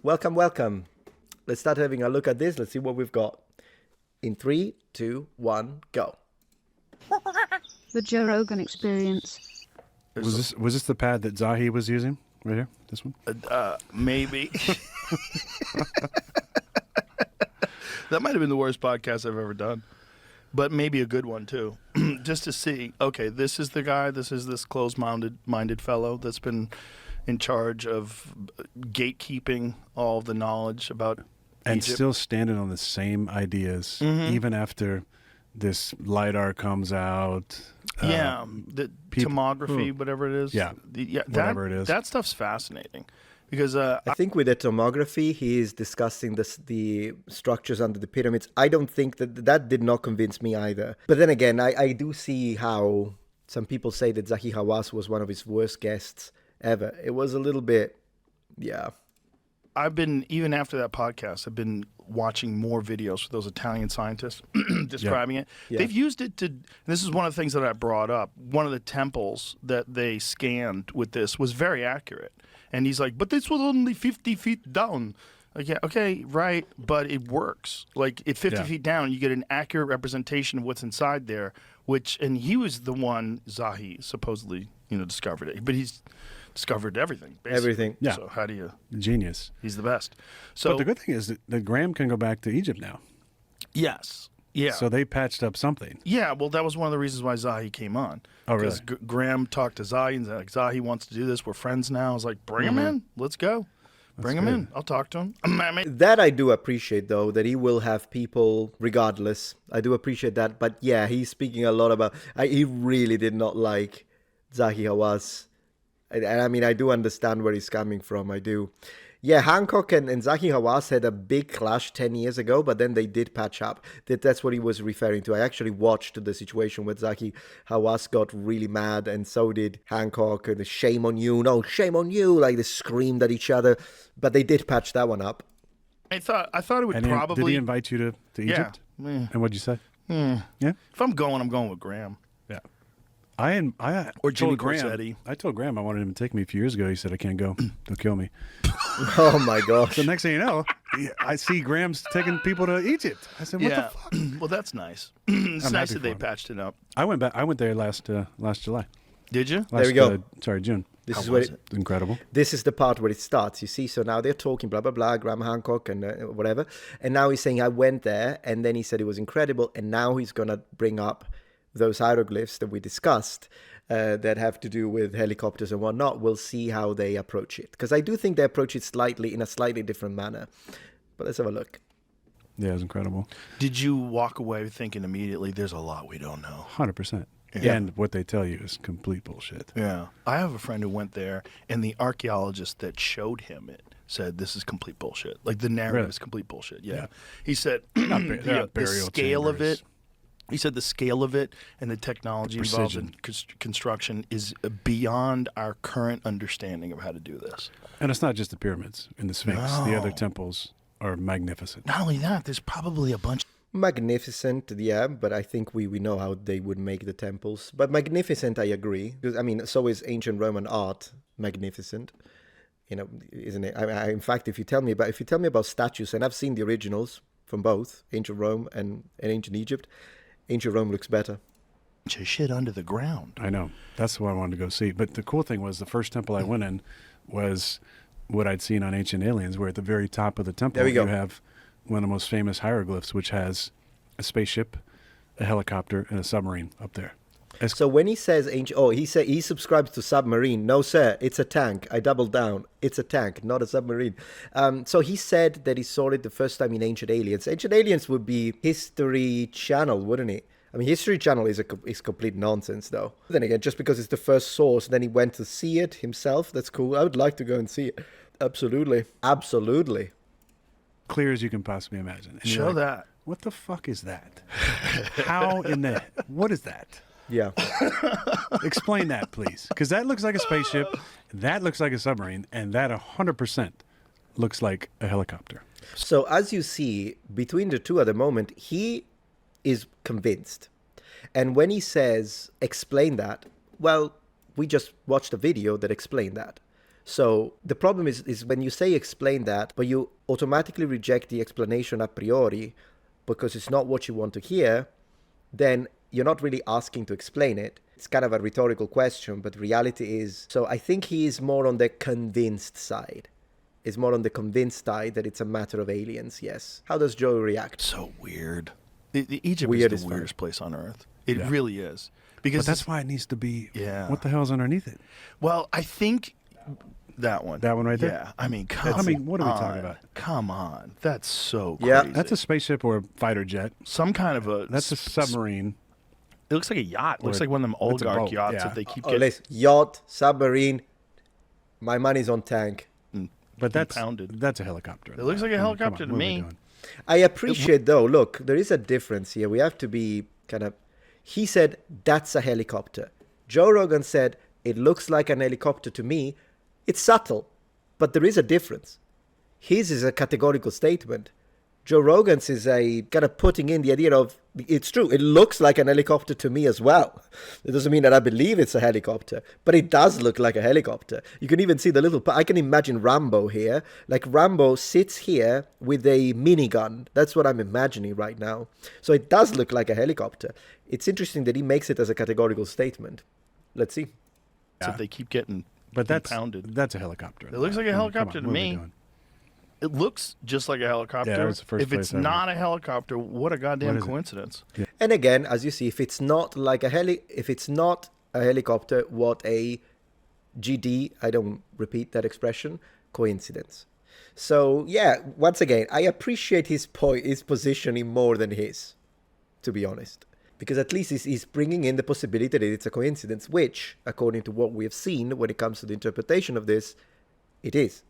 Welcome, welcome. Let's start having a look at this. Let's see what we've got. In 3, 2, 1, go. The Joe Rogan Experience. Was this the pad that Zahi was using right here? This one? Maybe. That might have been the worst podcast I've ever done, but maybe a good one too. Just to see, okay, this is the guy, this is this closed-minded fellow that's been in charge of gatekeeping all of the knowledge about And Egypt. still standing on the same ideas, even after this LiDAR comes out. Yeah, the tomography, whatever it is. Yeah, whatever it is. That stuff's fascinating because I think with the tomography, he is discussing the structures under the pyramids. I don't think that did not convince me either. But then again, I do see how some people say that Zahi Hawass was one of his worst guests ever. It was a little bit, yeah. I've been, even after that podcast, I've been watching more videos for those Italian scientists describing it. Yeah. They've used it to, and this is one of the things that I brought up, one of the temples that they scanned with this was very accurate. And he's like, but this was only 50 feet down. Like, yeah, okay, right, but it works. Like, at 50 feet down, you get an accurate representation of what's inside there, and he was the one, Zahi, supposedly, discovered it. But he's discovered everything, basically. Everything. Yeah. So how do you... Genius. He's the best. So, But the good thing is that Graham can go back to Egypt now. yes. Yeah. So they patched up something. Yeah, well, that was one of the reasons why Zahi came on. Oh, really? Because Graham talked to Zahi and said, like, Zahi wants to do this. We're friends now. I was like, bring him in. Let's go. Bring him in. I'll talk to him. That I do appreciate, though, that he will have people regardless. I do appreciate that. But yeah, he's speaking a lot about... he really did not like Zahi Hawass. And I mean, I do understand where he's coming from. I do. Yeah, Hancock and Zahi Hawass had a big clash 10 years ago, but then they did patch up. That's what he was referring to. I actually watched the situation where Zahi Hawass got really mad, and so did Hancock. And shame on you. No, shame on you. Like, they screamed at each other. But they did patch that one up. I thought it would And probably... did he invite you to Egypt? Yeah. And what'd you say? Yeah? If I'm going with Graham. Yeah. I Or Jimmy told Graham. Corsetti. I told Graham I wanted him to take me a few years ago. He said, I can't go. They'll kill me. Oh, my gosh. So next thing you know, I see Graham's taking people to Egypt. I said, what the fuck? Well, that's nice. It's I'm nice happy that they for him. patched it up. I went there last July. Did you? There we go. June. This is How where was it, Incredible. This is the part where it starts, you see. So now they're talking, blah, blah, blah, Graham Hancock and whatever. And now he's saying, I went there. And then he said it was incredible. And now he's going to bring up those hieroglyphs that we discussed that have to do with helicopters and whatnot. We'll see how they approach it. Because I do think they approach it in a slightly different manner. But let's have a look. Yeah, it was incredible. Did you walk away thinking immediately, there's a lot we don't know? 100%. Yeah. And what they tell you is complete bullshit. Yeah. I have a friend who went there, and the archaeologist that showed him it said, this is complete bullshit. Like, the narrative Really? is complete bullshit. Yeah. He said, They're not the burial scale of chambers. it, he said the scale of it and the technology involved in construction is beyond our current understanding of how to do this. And it's not just the pyramids and the Sphinx. The No. other temples are magnificent. Not only that, there's probably a bunch. Magnificent, yeah, but I think we know how they would make the temples. But magnificent, I agree. Because, I mean, so is ancient Roman art magnificent. Isn't it? In fact, if you tell me about statues, and I've seen the originals from both ancient Rome and ancient Egypt, ancient Rome looks better. Of shit under the ground. I know. That's what I wanted to go see. But the cool thing was the first temple I went in was what I'd seen on Ancient Aliens, where at the very top of the temple There we go. you have one of the most famous hieroglyphs, which has a spaceship, a helicopter, and a submarine up there. So when he says ancient, he subscribes to submarine. No, sir, it's a tank. I doubled down. It's a tank, not a submarine. So he said that he saw it the first time in Ancient Aliens. Ancient Aliens would be History Channel, wouldn't it? I mean, History Channel is complete nonsense, though. Then again, just because it's the first source, then he went to see it himself. That's cool. I would like to go and see it. Absolutely. Absolutely. Clear as you can possibly imagine. And you're Show like, that. What the fuck is that? How in the... What is that? Yeah. Explain that, please. Because that looks like a spaceship, that looks like a submarine, and that 100% looks like a helicopter. So as you see, between the two at the moment, he is convinced. And when he says, explain that, well, we just watched a video that explained that. So the problem is when you say explain that, but you automatically reject the explanation a priori because it's not what you want to hear, then you're not really asking to explain it. It's kind of a rhetorical question, but reality is... So I think he is more on the convinced side. Is more on the convinced side that it's a matter of aliens, yes. How does Joe react? So weird. Egypt Weird is is the fine. weirdest place on earth. It really is. Because But that's why it needs to be. Yeah. What the hell's underneath it? Well, I think that one. That one right there? Yeah. I mean, come what are we talking about? Come on. That's so crazy. Yeah. That's a spaceship or a fighter jet. some kind of a... That's a submarine. It looks like a yacht. It looks like one of them it's a oligarch boat, yachts yeah. that they keep Oh, getting listen, yacht, submarine, my money's on tank. But that's pounded. That's a helicopter. It looks like a helicopter to what are we me. doing? I appreciate, though, look, there is a difference here. We have to be kind of... He said, that's a helicopter. Joe Rogan said, it looks like an helicopter to me. It's subtle, but there is a difference. His is a categorical statement. Joe Rogan's is a kind of putting in the idea of, it's true, it looks like an helicopter to me as well. It doesn't mean that I believe it's a helicopter, but it does look like a helicopter. You can even see the little, I can imagine Rambo here. Like Rambo sits here with a minigun. That's what I'm imagining right now. So it does look like a helicopter. It's interesting that he makes it as a categorical statement. Let's see. that they keep getting But that's pounded. that's a helicopter. It looks like a Come on, helicopter to what are we me. doing? It looks just like a helicopter. Yeah, that was the first if place it's I went. not a helicopter, what a goddamn What is it? coincidence. And again, as you see, if it's not like if it's not a helicopter, what a GD, I don't repeat that expression, coincidence. So yeah, once again, I appreciate his positioning more than his, to be honest. Because at least he's bringing in the possibility that it's a coincidence, which, according to what we have seen when it comes to the interpretation of this, it is.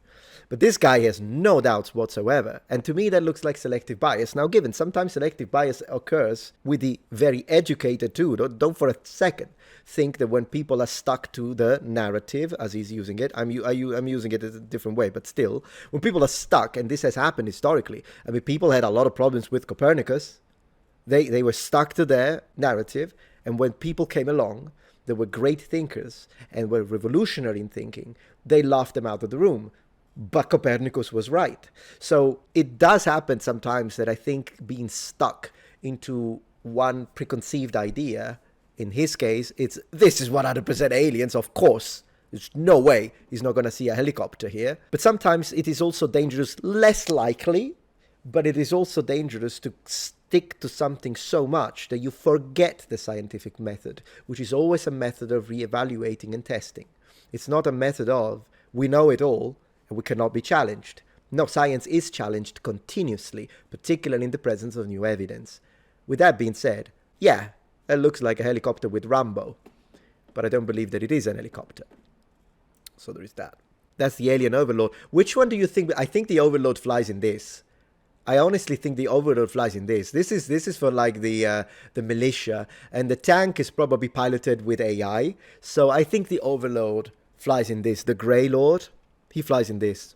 But this guy has no doubts whatsoever. And to me, that looks like selective bias. Now, given sometimes selective bias occurs with the very educated too. Don't for a second think that when people are stuck to the narrative, as he's using it, I'm using it a different way, but still, when people are stuck, and this has happened historically, I mean, people had a lot of problems with Copernicus. They were stuck to their narrative, and when people came along, they were great thinkers and were revolutionary in thinking, they laughed them out of the room. But Copernicus was right. So it does happen sometimes that I think being stuck into one preconceived idea, in his case, this is 100% aliens, of course. There's no way he's not going to see a helicopter here. But sometimes it is also dangerous, less likely, but it is also dangerous to stick to something so much that you forget the scientific method, which is always a method of reevaluating and testing. It's not a method of, we know it all, and we cannot be challenged. No, science is challenged continuously, particularly in the presence of new evidence. With that being said, yeah, it looks like a helicopter with Rambo, but I don't believe that it is an helicopter. So there is that. That's the alien overlord. Which one do you think? I think the overlord flies in this. I honestly think the overlord flies in this. This is for like the militia, and the tank is probably piloted with AI. So I think the overlord flies in this. The Grey Lord, he flies in this.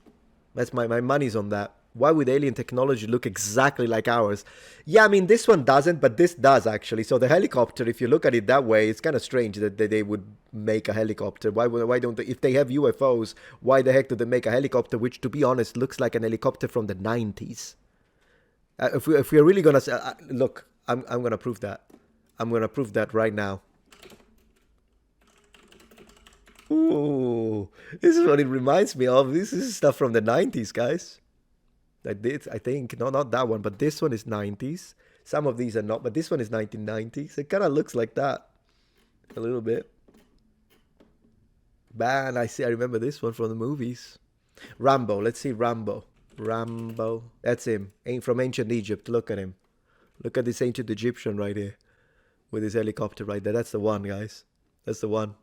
That's my money's on that. Why would alien technology look exactly like ours? Yeah, I mean, this one doesn't, but this does actually. So the helicopter, if you look at it that way, it's kind of strange that they would make a helicopter. Why don't they? If they have UFOs, why the heck do they make a helicopter, which, to be honest, looks like an helicopter from the 90s? If we're really gonna say, look, I'm gonna prove that. I'm gonna prove that right now. Ooh, this is what it reminds me of. This is stuff from the 90s, guys. I think. No, not that one, but this one is 90s. Some of these are not, but this one is 1990s. It kind of looks like that. A little bit. Man, I remember this one from the movies. Rambo, let's see Rambo. Rambo. That's him. From ancient Egypt. Look at him. Look at this ancient Egyptian right here. With his helicopter right there. That's the one, guys. That's the one.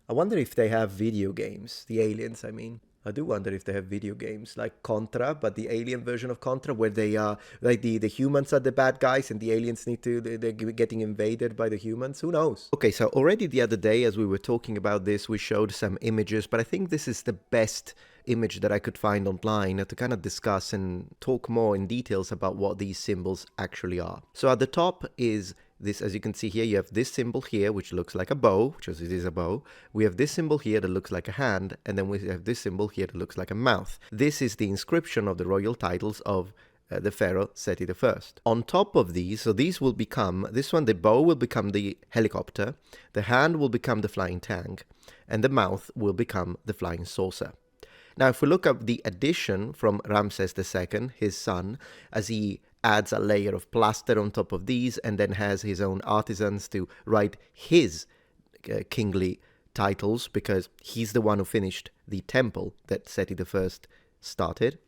I wonder if they have video games. The aliens, I mean. I do wonder if they have video games like Contra, but the alien version of Contra, where they are like the humans are the bad guys and the aliens they're getting invaded by the humans. Who knows? Okay, so already the other day, as we were talking about this, we showed some images, but I think this is the best image that I could find online to kind of discuss and talk more in details about what these symbols actually are. So at the top is this, as you can see here, you have this symbol here, which looks like a bow, because it is a bow. We have this symbol here that looks like a hand, and then we have this symbol here that looks like a mouth. This is the inscription of the royal titles of the pharaoh Seti I. On top of these, so these will become, this one, the bow will become the helicopter, the hand will become the flying tank, and the mouth will become the flying saucer. Now, if we look at the addition from Ramses II, his son, as he adds a layer of plaster on top of these and then has his own artisans to write his kingly titles, because he's the one who finished the temple that Seti I started.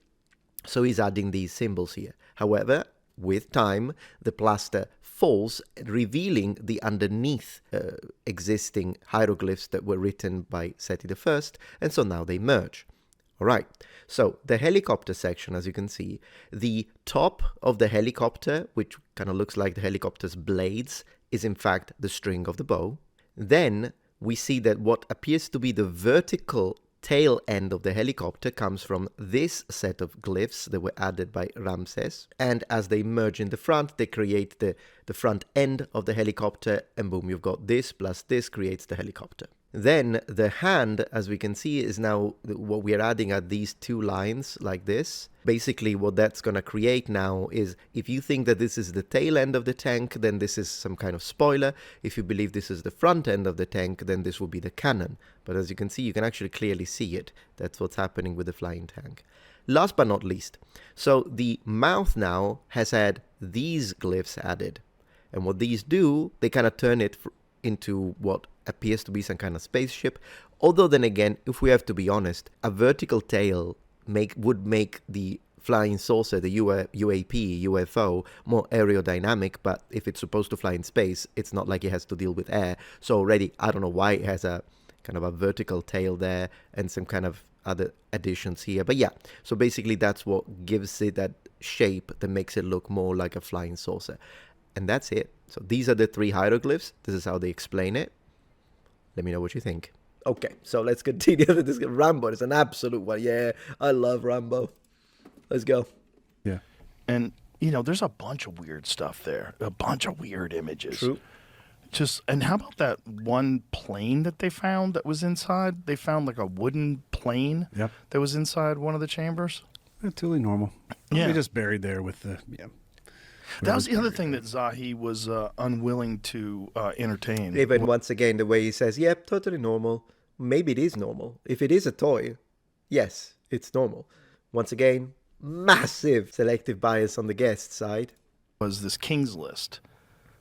So he's adding these symbols here. However, with time, the plaster falls, revealing the underneath existing hieroglyphs that were written by Seti I, and so now they merge. All right, so the helicopter section, as you can see, the top of the helicopter, which kind of looks like the helicopter's blades, is in fact the string of the bow. Then we see that what appears to be the vertical tail end of the helicopter comes from this set of glyphs that were added by Ramses. And as they merge in the front, they create the front end of the helicopter, and boom, you've got this plus this creates the helicopter. Then the hand, as we can see, is now what we are adding at these two lines like this. Basically, what that's going to create now is, if you think that this is the tail end of the tank, then this is some kind of spoiler. If you believe this is the front end of the tank, then this will be the cannon. But as you can see, you can actually clearly see it. That's what's happening with the flying tank. Last but not least, so the mouth now has had these glyphs added. And what these do, they kind of turn it into what appears to be some kind of spaceship. Although then again, if we have to be honest, a vertical tail would make the flying saucer, the UAP, UFO, more aerodynamic, but if it's supposed to fly in space, it's not like it has to deal with air. So already, I don't know why it has a kind of a vertical tail there and some kind of other additions here. But yeah, so basically that's what gives it that shape that makes it look more like a flying saucer. And that's it. So these are the three hieroglyphs. This is how they explain it. Let me know what you think. Okay, so let's continue. This Rambo is an absolute one. Yeah, I love Rambo. Let's go. Yeah. And, you know, there's a bunch of weird stuff there. A bunch of weird images. True. And how about that one plane that they found that was inside? They found like a wooden plane that was inside one of the chambers. Totally normal. Yeah. They just buried there with the, That was the other thing that Zahi was unwilling to entertain. Even once again, the way he says, yep, totally normal. Maybe it is normal. If it is a toy, yes, it's normal. Once again, massive selective bias on the guest side. Was this King's List,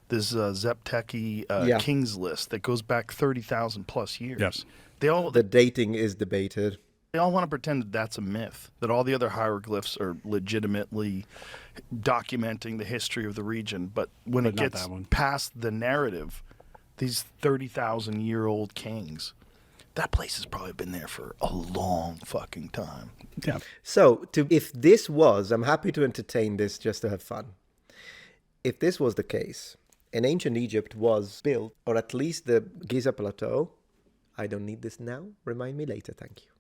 this Zepteki King's List that goes back 30,000 plus years. Yes. The dating is debated. They all want to pretend that that's a myth, that all the other hieroglyphs are legitimately documenting the history of the region. But when it gets past the narrative, these 30,000-year-old kings, that place has probably been there for a long fucking time. Yeah. So, if this was, I'm happy to entertain this just to have fun. If this was the case, and ancient Egypt was built, or at least the Giza Plateau, I don't need this now, remind me later, thank you.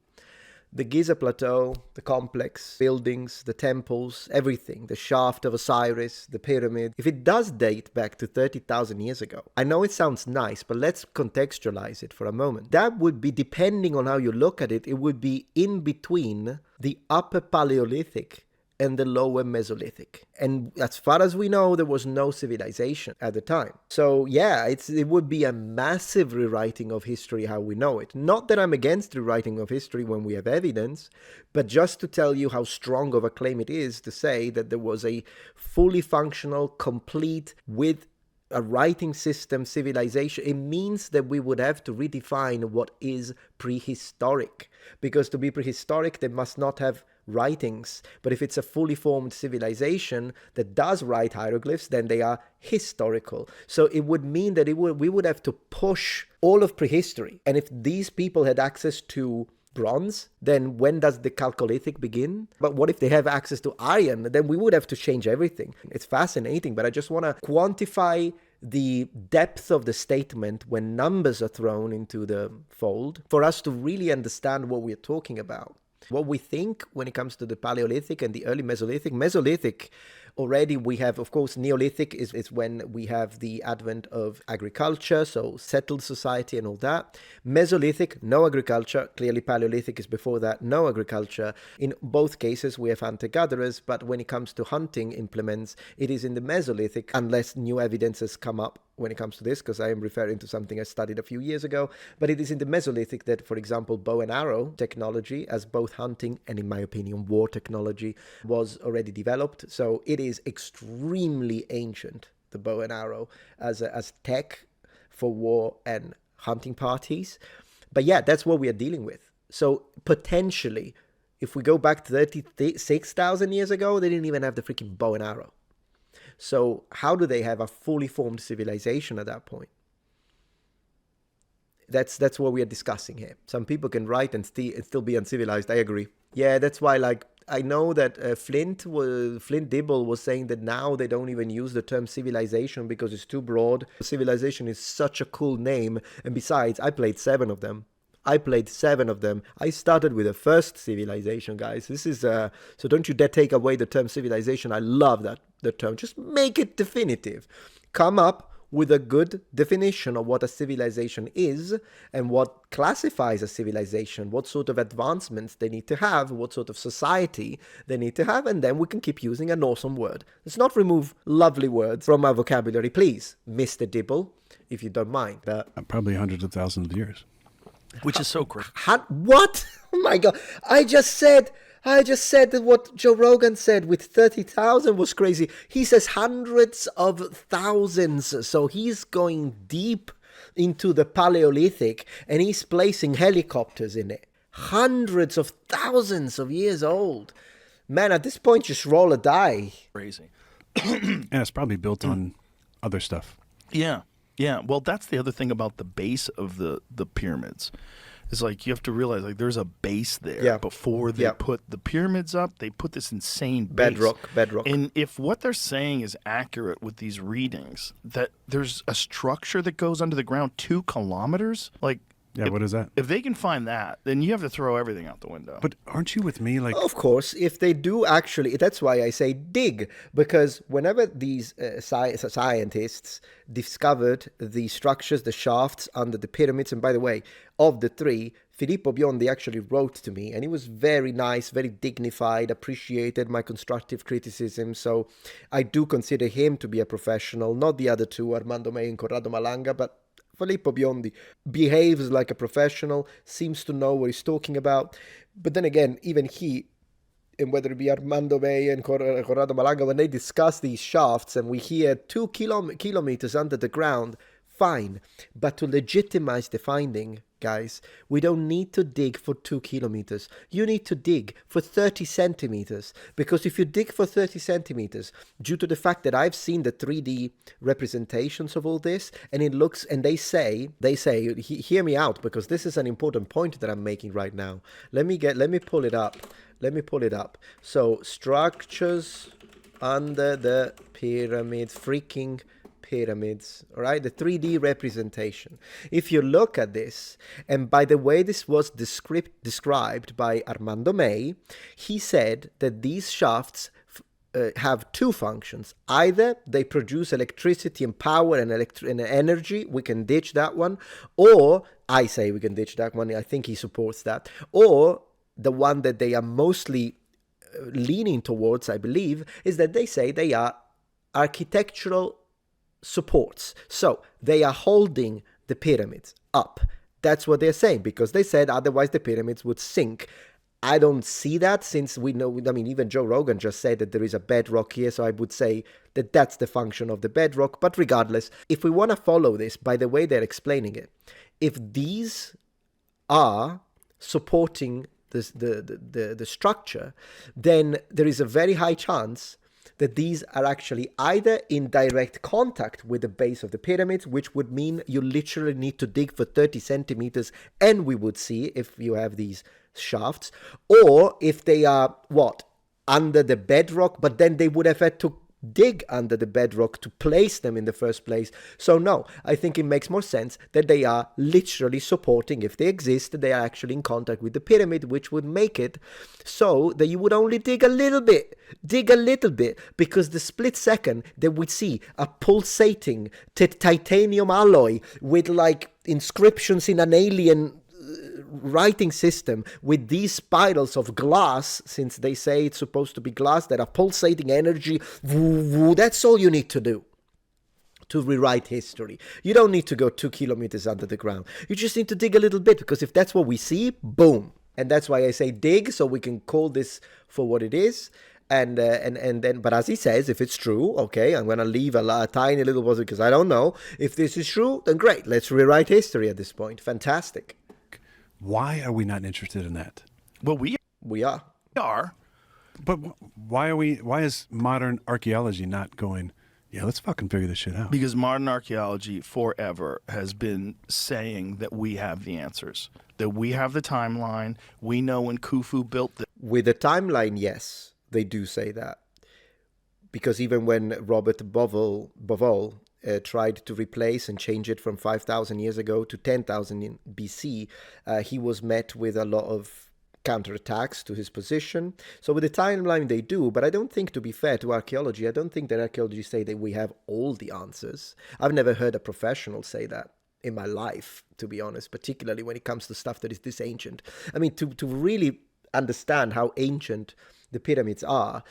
The Giza Plateau, the complex, buildings, the temples, everything, the shaft of Osiris, the pyramid, if it does date back to 30,000 years ago, I know it sounds nice, but let's contextualize it for a moment. That would be, depending on how you look at it, it would be in between the Upper Paleolithic and the Lower Mesolithic. And as far as we know, there was no civilization at the time. So yeah, it would be a massive rewriting of history how we know it. Not that I'm against rewriting of history when we have evidence, but just to tell you how strong of a claim it is to say that there was a fully functional, complete, with a writing system civilization. It means that we would have to redefine what is prehistoric. Because to be prehistoric, they must not have writings. But if it's a fully formed civilization that does write hieroglyphs, then they are historical. So it would mean that we would have to push all of prehistory. And if these people had access to bronze, then when does the Chalcolithic begin? But what if they have access to iron? Then we would have to change everything. It's fascinating, but I just want to quantify the depth of the statement when numbers are thrown into the fold for us to really understand what we're talking about. What we think when it comes to the Paleolithic and the early Mesolithic. Mesolithic already we have, of course, Neolithic is when we have the advent of agriculture, so settled society and all that. Mesolithic, no agriculture. Clearly Paleolithic is before that, no agriculture. In both cases we have hunter-gatherers, but when it comes to hunting implements, it is in the Mesolithic, unless new evidence has come up when it comes to this, because I am referring to something I studied a few years ago, but it is in the Mesolithic that, for example, bow and arrow technology, as both hunting and, in my opinion, war technology, was already developed. So it is extremely ancient, the bow and arrow, as tech for war and hunting parties. But yeah, that's what we are dealing with. So potentially, if we go back 36,000 years ago, they didn't even have the freaking bow and arrow. So how do they have a fully formed civilization at that point? That's what we are discussing here. Some people can write and still be uncivilized. I agree. Yeah, that's why, like, I know that Flint Dibble was saying that now they don't even use the term civilization because it's too broad. Civilization is such a cool name, and besides, I played 7 of them. I started with the first civilization, guys. This is so don't you dare take away the term civilization. I love the term. Just make it definitive. Come up with a good definition of what a civilization is and what classifies a civilization, what sort of advancements they need to have, what sort of society they need to have, and then we can keep using an awesome word. Let's not remove lovely words from our vocabulary, please, Mr. Dibble, if you don't mind. Probably hundreds of thousands of years. Which is so great. What? Oh my God. I just said that what Joe Rogan said with 30,000 was crazy. He says hundreds of thousands. So he's going deep into the Paleolithic and he's placing helicopters in it. Hundreds of thousands of years old. Man, at this point, just roll a die. Crazy. And it's probably built on other stuff. Yeah. Yeah, well, that's the other thing about the base of the pyramids. It's like you have to realize, like, there's a base there before they put the pyramids up. They put this insane base. Bedrock. And if what they're saying is accurate with these readings, that there's a structure that goes under the ground 2 kilometers, like. Yeah, what is that? If they can find that, then you have to throw everything out the window. But aren't you with me? Like, of course, if they do actually, that's why I say dig, because whenever these scientists discovered the structures, the shafts under the pyramids, and by the way, of the 3, Filippo Biondi actually wrote to me, and he was very nice, very dignified, appreciated my constructive criticism. So I do consider him to be a professional, not the other 2, Armando May and Corrado Malanga, but Filippo Biondi behaves like a professional, seems to know what he's talking about. But then again, even he, and whether it be Armando May and Corrado Malanga, when they discuss these shafts and we hear 2 kilometers under the ground, fine. But to legitimize the finding, guys, we don't need to dig for 2 kilometers. You need to dig for 30 centimeters. Because if you dig for 30 centimeters, due to the fact that I've seen the 3D representations of all this, and it looks, and they say, hear me out, because this is an important point that I'm making right now. Let me pull it up. So, structures under the freaking pyramids, all right, the 3D representation. If you look at this, and by the way this was described by Armando May, he said that these shafts have 2 functions. Either they produce electricity and power and energy, we can ditch that one, or I say we can ditch that one, I think he supports that, or the one that they are mostly leaning towards, I believe, is that they say they are architectural supports. So they are holding the pyramids up. That's what they're saying, because they said otherwise the pyramids would sink. I don't see that, since we know, I mean, even Joe Rogan just said that there is a bedrock here, so I would say that that's the function of the bedrock. But regardless, if we want to follow this by the way they're explaining it, if these are supporting the structure, then there is a very high chance that these are actually either in direct contact with the base of the pyramids, which would mean you literally need to dig for 30 centimeters, and we would see if you have these shafts, or if they are, under the bedrock, but then they would have had to dig under the bedrock to place them in the first place. So no, I think it makes more sense that they are literally supporting, if they exist, they are actually in contact with the pyramid, which would make it so that you would only dig a little bit, because the split second that we see a pulsating titanium alloy with like inscriptions in an alien writing system with these spirals of glass, since they say it's supposed to be glass, that are pulsating energy, that's all you need to do to rewrite history. You don't need to go 2 kilometers under the ground. You just need to dig a little bit, because if that's what we see, boom. And that's why I say dig, so we can call this for what it is. And then, but as he says, if it's true, okay, I'm going to leave a tiny little bit because I don't know. If this is true, then great. Let's rewrite history at this point. Fantastic. Why are we not interested in that? Well, we are. But why is modern archaeology not going, yeah, let's fucking figure this shit out? Because modern archaeology forever has been saying that we have the answers, that we have the timeline. We know when Khufu built this. With the timeline, yes, they do say that. Because even when Robert Bauval tried to replace and change it from 5,000 years ago to 10,000 BC, he was met with a lot of counterattacks to his position. So with the timeline they do, but I don't think, to be fair to archaeology, I don't think that archaeologists say that we have all the answers. I've never heard a professional say that in my life, to be honest, particularly when it comes to stuff that is this ancient. I mean, to really understand how ancient the pyramids are.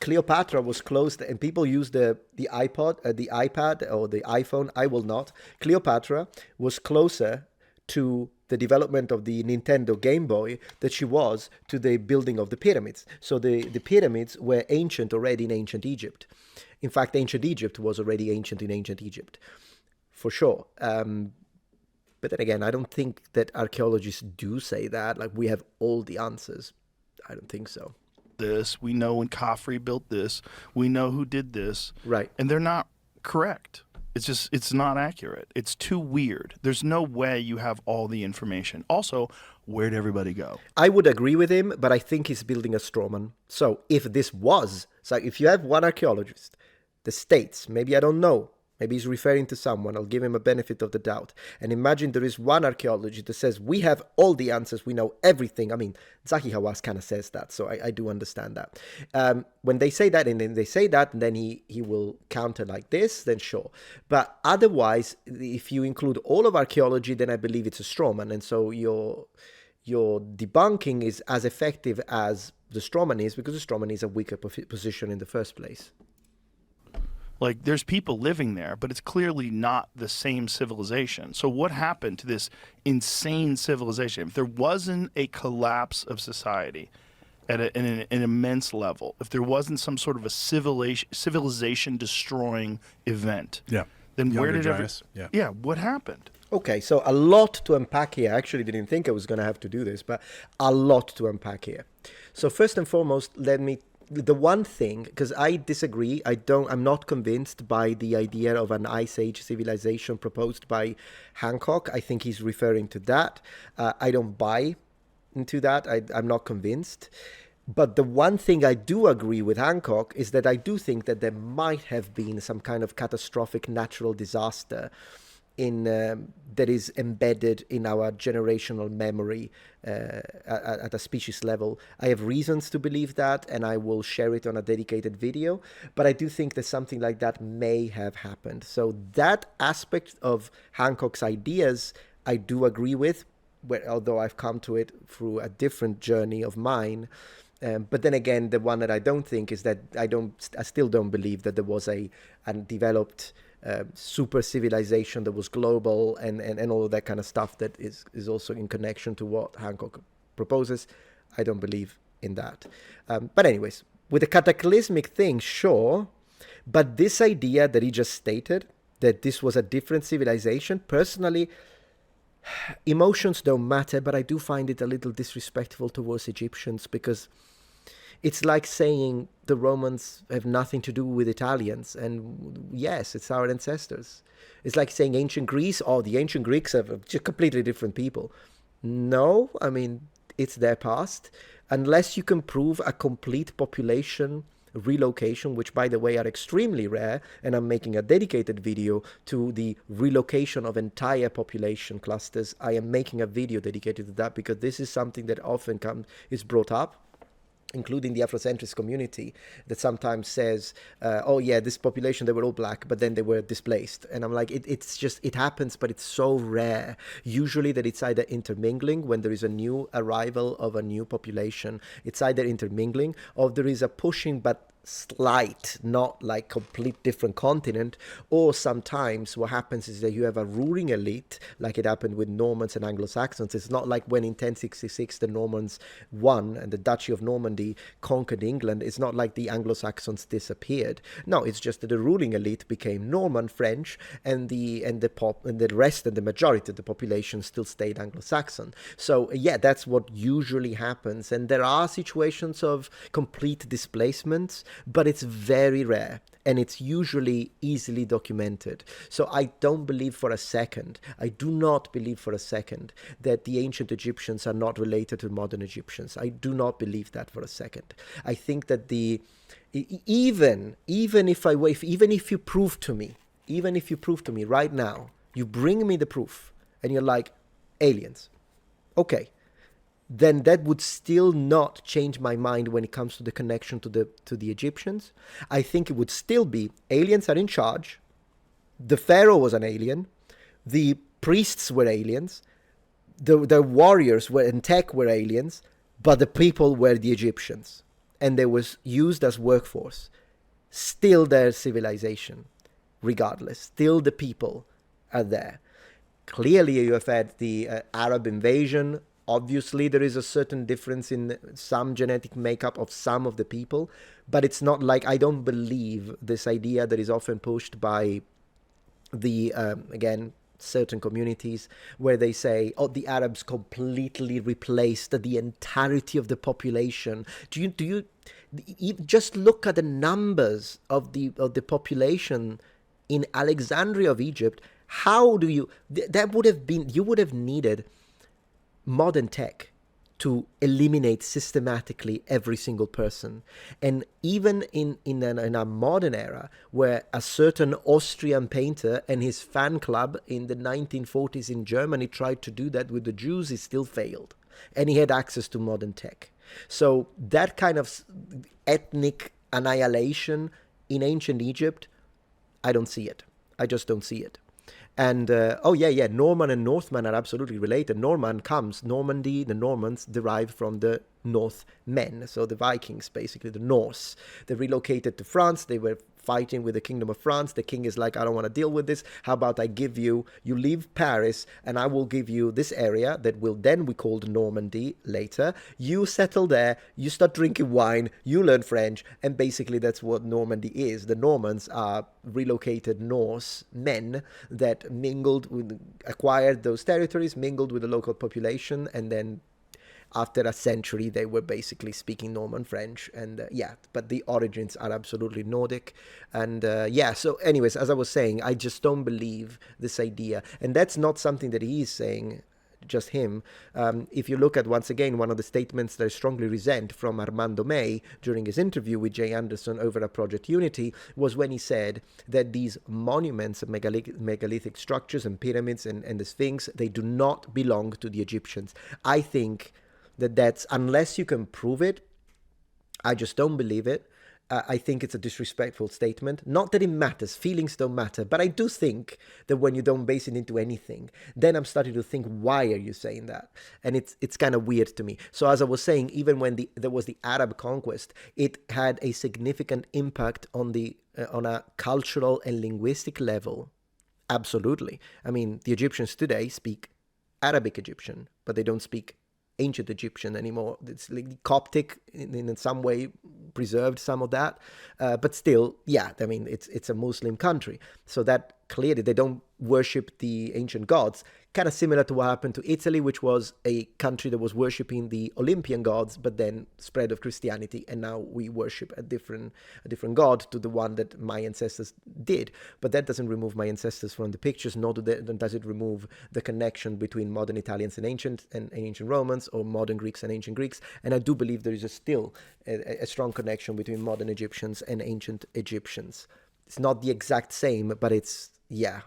Cleopatra was close, and people use the iPad or the iPhone. I will not. Cleopatra was closer to the development of the Nintendo Game Boy that she was to the building of the pyramids. So the pyramids were ancient already in ancient Egypt. In fact, ancient Egypt was already ancient in ancient Egypt, for sure. But then again, I don't think that archaeologists do say that, like we have all the answers. I don't think so. This, we know when Khafre built this, we know who did this. Right. And they're not correct. It's not accurate. It's too weird. There's no way you have all the information. Also, where'd everybody go? I would agree with him, but I think he's building a straw man. So if if you have one archaeologist that states, maybe I don't know, maybe he's referring to someone, I'll give him a benefit of the doubt. And imagine there is one archaeologist that says, we have all the answers, we know everything. I mean, Zahi Hawass kind of says that, so I do understand that. When they say that, and then they say that, and then he will counter like this, then sure. But otherwise, if you include all of archaeology, then I believe it's a straw man. And so your debunking is as effective as the straw man is, because the straw man is a weaker position in the first place. Like, there's people living there, but it's clearly not the same civilization. So what happened to this insane civilization? If there wasn't a collapse of society at an immense level, if there wasn't some sort of a civilization-destroying event, then where did what happened? Okay, so a lot to unpack here. I actually didn't think I was going to have to do this, but a lot to unpack here. So first and foremost, the one thing, because I disagree, I'm not convinced by the idea of an Ice Age civilization proposed by Hancock. I think he's referring to that. I don't buy into that. I'm not convinced. But the one thing I do agree with Hancock is that I do think that there might have been some kind of catastrophic natural disaster that is embedded in our generational memory at a species level. I have reasons to believe that, and I will share it on a dedicated video, but I do think that something like that may have happened. So that aspect of Hancock's ideas I do agree with, although I've come to it through a different journey of mine. But then again, the one that I don't think is that I still don't believe that there was a developed super civilization that was global and all of that kind of stuff that is also in connection to what Hancock proposes. I don't believe in that. But anyways, with the cataclysmic thing, sure. But this idea that he just stated, that this was a different civilization, personally, emotions don't matter, but I do find it a little disrespectful towards Egyptians, because it's like saying the Romans have nothing to do with Italians. And yes, it's our ancestors. It's like saying ancient Greece, the ancient Greeks are just completely different people. No, I mean, it's their past. Unless you can prove a complete population relocation, which by the way are extremely rare, and I'm making a dedicated video to the relocation of entire population clusters. I am making a video dedicated to that because this is something that often is brought up, including the Afrocentrist community, that sometimes says, oh yeah, this population, they were all black, but then they were displaced. And I'm like, it happens, but it's so rare. Usually that it's either intermingling when there is a new arrival of a new population. It's either intermingling or there is a pushing, but slight, not like complete different continent. Or sometimes what happens is that you have a ruling elite, like it happened with Normans and Anglo-Saxons. It's not like when in 1066 the Normans won and the Duchy of Normandy conquered England. It's not like the Anglo-Saxons disappeared. No, it's just that the ruling elite became Norman, French, and the rest and the majority of the population still stayed Anglo-Saxon. So yeah, that's what usually happens. And there are situations of complete displacements, but it's very rare and it's usually easily documented. So I don't believe for a second, I do not believe for a second that the ancient Egyptians are not related to modern Egyptians. I do not believe that for a second. I think that even if you prove to me right now, you bring me the proof and you're like, aliens, okay, then that would still not change my mind when it comes to the connection to the Egyptians. I think it would still be aliens are in charge. The pharaoh was an alien. The priests were aliens. The warriors and tech were aliens, but the people were the Egyptians, and they was used as workforce. Still their civilization, regardless. Still the people are there. Clearly, you have had the Arab invasion. Obviously, there is a certain difference in some genetic makeup of some of the people, but it's not like, I don't believe this idea that is often pushed by the, again, certain communities where they say, oh, the Arabs completely replaced the entirety of the population. Do you just look at the numbers of the population in Alexandria of Egypt? How do you, you would have needed modern tech to eliminate systematically every single person. And even in a modern era where a certain Austrian painter and his fan club in the 1940s in Germany tried to do that with the Jews, he still failed. And he had access to modern tech. So that kind of ethnic annihilation in ancient Egypt, I don't see it. I just don't see it. And, Norman and Northman are absolutely related. Normandy, the Normans derive from the Northmen, so the Vikings, basically, the Norse. They relocated to France. They were fighting with the Kingdom of France. The king is like, I don't want to deal with this. How about I give you leave Paris, and I will give you this area that will then be called Normandy later. You settle there, you start drinking wine, you learn French, and basically that's what Normandy is. The Normans are relocated Norse men that acquired those territories, mingled with the local population, and then after a century, they were basically speaking Norman French. And but the origins are absolutely Nordic. And so anyways, as I was saying, I just don't believe this idea. And that's not something that he is saying, just him. If you look at, once again, one of the statements that I strongly resent from Armando May during his interview with Jay Anderson over at Project Unity was when he said that these monuments, megalithic structures and pyramids and the Sphinx, they do not belong to the Egyptians. I think that's, unless you can prove it, I just don't believe it. I think it's a disrespectful statement. Not that it matters, feelings don't matter, but I do think that when you don't base it into anything, then I'm starting to think, why are you saying that? And it's kind of weird to me. So as I was saying, even when there was the Arab conquest, it had a significant impact on a cultural and linguistic level. Absolutely. I mean, the Egyptians today speak Arabic Egyptian, but they don't speak ancient Egyptian anymore. It's like Coptic in some way preserved some of that, but still, I mean, it's a Muslim country, so that clearly they don't worship the ancient gods, kind of similar to what happened to Italy, which was a country that was worshipping the Olympian gods, but then spread of Christianity, and now we worship a different god to the one that my ancestors did. But that doesn't remove my ancestors from the pictures, nor does it remove the connection between modern Italians and ancient Romans, or modern Greeks and ancient Greeks. And I do believe there is still a strong connection between modern Egyptians and ancient Egyptians. It's not the exact same, but it's, yeah.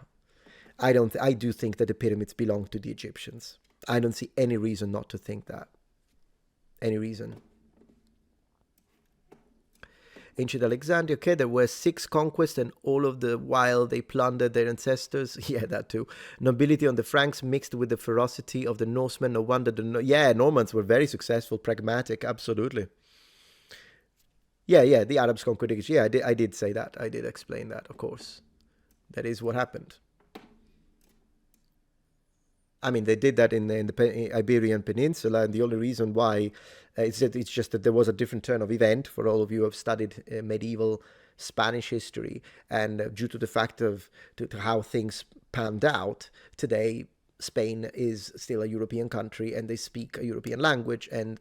I do think that the pyramids belong to the Egyptians. I don't see any reason not to think that. Any reason. Ancient Alexandria, okay, there were 6 conquests, and all of the while they plundered their ancestors. Yeah, that too. Nobility on the Franks mixed with the ferocity of the Norsemen. No wonder Normans were very successful, pragmatic, absolutely. Yeah, the Arabs conquered Egypt. Yeah, I did say that. I did explain that, of course. That is what happened. I mean, they did that in the Iberian Peninsula, and the only reason why it's just that there was a different turn of event for all of you who have studied medieval Spanish history, and due to the fact of to how things panned out today, Spain is still a European country, and they speak a European language, and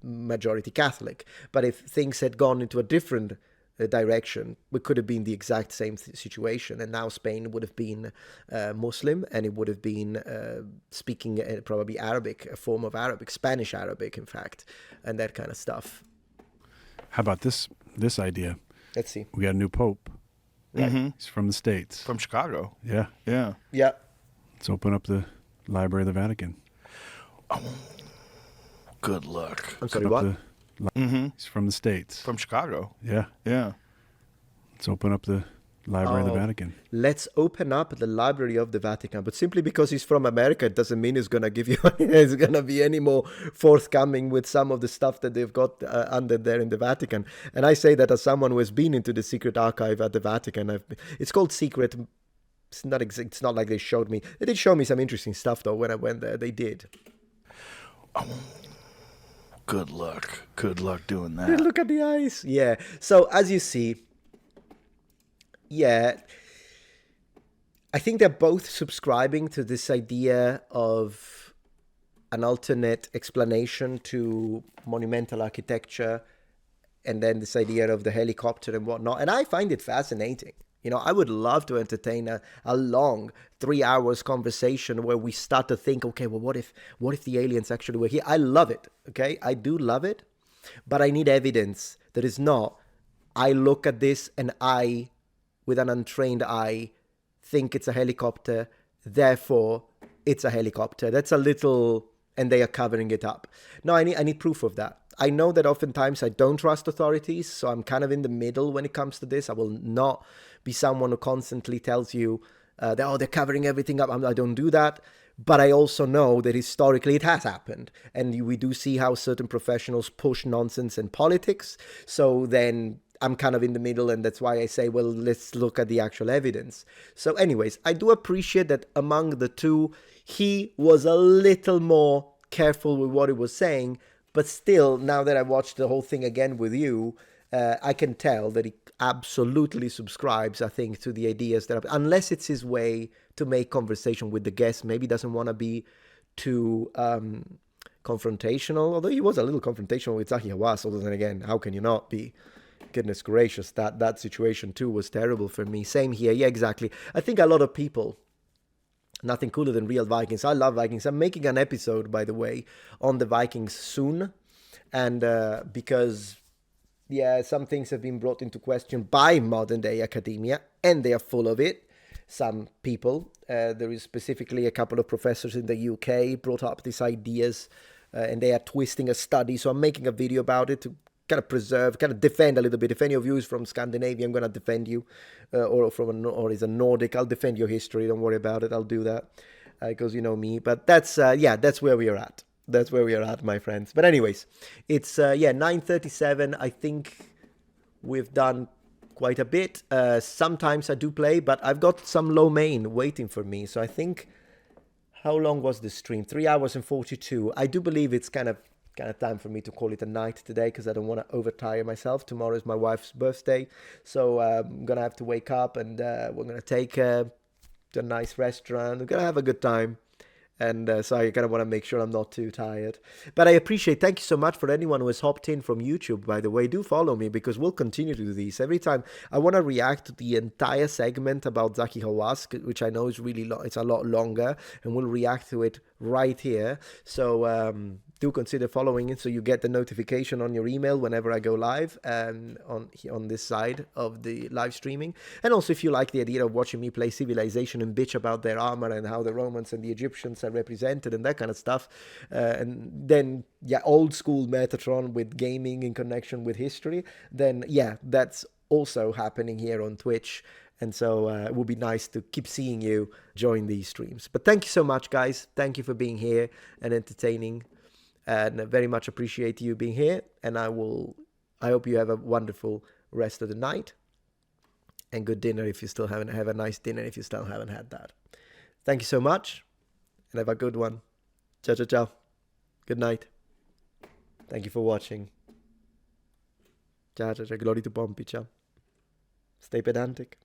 majority Catholic. But if things had gone into a different direction, we could have been the exact same situation, and now Spain would have been Muslim, and it would have been speaking probably Arabic, a form of Arabic, Spanish Arabic, in fact, and that kind of stuff. How about this idea? Let's see. We got a new pope. Mm-hmm. He's from the States. From Chicago. Yeah. Yeah. Let's open up the Library of the Vatican. Oh, good luck. I'm sorry, what? He's from the States. From Chicago. Yeah. Let's open up the Library of the Vatican. Let's open up the Library of the Vatican. But simply because he's from America, it doesn't mean he's going to give you, he's going to be any more forthcoming with some of the stuff that they've got under there in the Vatican. And I say that as someone who has been into the secret archive at the Vatican. It's called secret. It's not like they showed me. They did show me some interesting stuff, though, when I went there. They did. Oh. Good luck. Good luck doing that. Look at the eyes. Yeah. So as you see, yeah, I think they're both subscribing to this idea of an alternate explanation to monumental architecture, and then this idea of the helicopter and whatnot. And I find it fascinating. You know, I would love to entertain a long 3 hours conversation where we start to think, okay, well, what if the aliens actually were here? I love it, okay? I do love it, but I need evidence that is not, I look at this and I, with an untrained eye, think it's a helicopter, therefore it's a helicopter. That's a little, and they are covering it up. No, I need proof of that. I know that oftentimes I don't trust authorities, so I'm kind of in the middle when it comes to this. I will not be someone who constantly tells you they're covering everything up. I don't do that. But I also know that historically it has happened. And we do see how certain professionals push nonsense and politics. So then I'm kind of in the middle, and that's why I say, well, let's look at the actual evidence. So anyways, I do appreciate that among the two, he was a little more careful with what he was saying. But still, now that I watched the whole thing again with you, I can tell that he absolutely subscribes, I think, to the ideas that, unless it's his way to make conversation with the guest, maybe doesn't want to be too confrontational, although he was a little confrontational with Zahi Hawass. Although then again, how can you not be? Goodness gracious, that situation too was terrible for me. Same here, yeah, exactly. I think a lot of people, nothing cooler than real Vikings. I love Vikings. I'm making an episode, by the way, on the Vikings soon. And because, yeah, some things have been brought into question by modern day academia, and they are full of it. Some people, there is specifically a couple of professors in the UK brought up these ideas, and they are twisting a study. So I'm making a video about it to kind of preserve, kind of defend a little bit. If any of you is from Scandinavia, I'm going to defend you, or is a Nordic, I'll defend your history. Don't worry about it. I'll do that because you know me. But that's that's where we are at. That's where we are at, my friends. But anyways, it's 9:37. I think we've done quite a bit. Sometimes I do play, but I've got some low main waiting for me. So I think, how long was the stream? 3 hours and 42. I do believe it's kind of time for me to call it a night today, because I don't want to overtire myself. Tomorrow is my wife's birthday, so I'm gonna have to wake up, and we're gonna take to a nice restaurant. We're gonna have a good time. And so I kind of want to make sure I'm not too tired. But I appreciate, thank you so much for anyone who has hopped in from YouTube, by the way. Do follow me because we'll continue to do these. Every time I want to react to the entire segment about Zahi Hawass, which I know is really long, it's a lot longer, and we'll react to it right here. So do consider following it so you get the notification on your email whenever I go live and on this side of the live streaming. And also if you like the idea of watching me play Civilization and bitch about their armor and how the Romans and the Egyptians are represented and that kind of stuff, and then old school Metatron with gaming in connection with history, then that's also happening here on Twitch. And so it would be nice to keep seeing you join these streams. But thank you so much, guys. Thank you for being here and entertaining. And I very much appreciate you being here. And I hope you have a wonderful rest of the night. And good dinner if you still haven't. Have a nice dinner if you still haven't had that. Thank you so much. And have a good one. Ciao, ciao, ciao. Good night. Thank you for watching. Ciao, ciao, ciao. Glory to Pompey. Ciao. Stay pedantic.